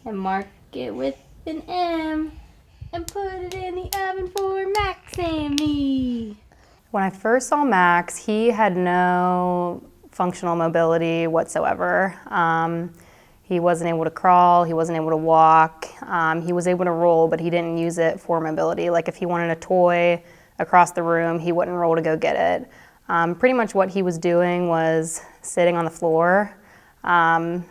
and mark it with an M and put it in the oven for Max and me. When I first saw Max, he had no functional mobility whatsoever. He wasn't able to crawl, he wasn't able to walk, he was able to roll, but he didn't use it for mobility. Like if he wanted a toy across the room, he wouldn't roll to go get it. Pretty much what he was doing was sitting on the floor, and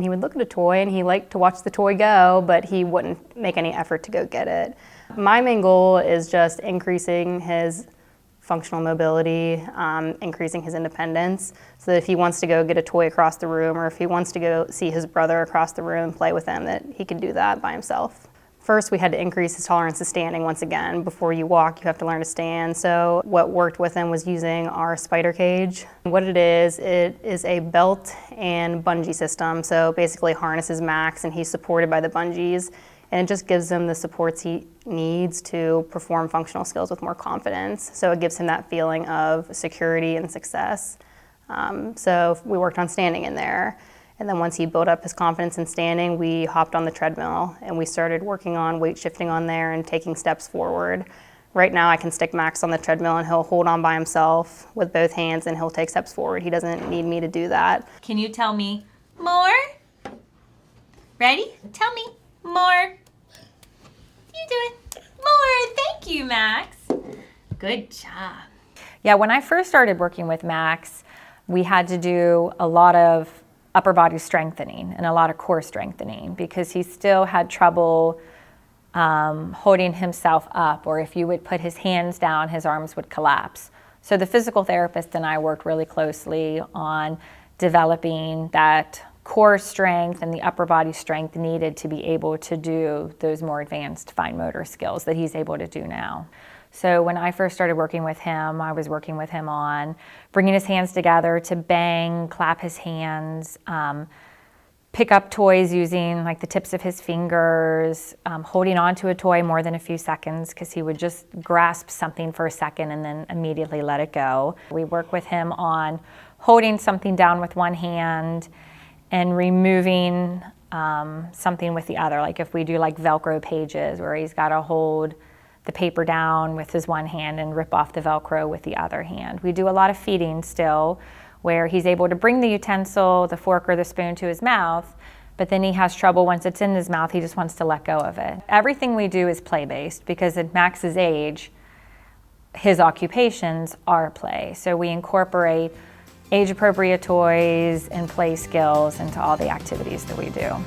he would look at a toy and he liked to watch the toy go, but he wouldn't make any effort to go get it. My main goal is just increasing his functional mobility, increasing his independence, so that if he wants to go get a toy across the room or if he wants to go see his brother across the room, play with him, that he can do that by himself. First, we had to increase his tolerance to standing once again. Before you walk, you have to learn to stand. So what worked with him was using our spider cage. What it is a belt and bungee system. So basically harnesses Max and he's supported by the bungees. And it just gives him the supports he needs to perform functional skills with more confidence. So it gives him that feeling of security and success. So we worked on standing in there. And then once he built up his confidence in standing, we hopped on the treadmill and we started working on weight shifting on there and taking steps forward. Right now I can stick Max on the treadmill and he'll hold on by himself with both hands and he'll take steps forward. He doesn't need me to do that. Can you tell me more? Ready? Tell me more. You do it. More. Thank you, Max. Good job. Yeah, when I first started working with Max, we had to do a lot of upper body strengthening and a lot of core strengthening because he still had trouble holding himself up, or if you would put his hands down, his arms would collapse. So the physical therapist and I worked really closely on developing that core strength and the upper body strength needed to be able to do those more advanced fine motor skills that he's able to do now. So when I first started working with him, I was working with him on bringing his hands together to bang, clap his hands, pick up toys using like the tips of his fingers, holding on to a toy more than a few seconds because he would just grasp something for a second and then immediately let it go. We work with him on holding something down with one hand and removing something with the other. Like if we do like Velcro pages where he's got to hold the paper down with his one hand and rip off the Velcro with the other hand. We do a lot of feeding still, where he's able to bring the utensil, the fork or the spoon to his mouth, but then he has trouble once it's in his mouth, he just wants to let go of it. Everything we do is play-based because at Max's age, his occupations are play. So we incorporate age-appropriate toys and play skills into all the activities that we do.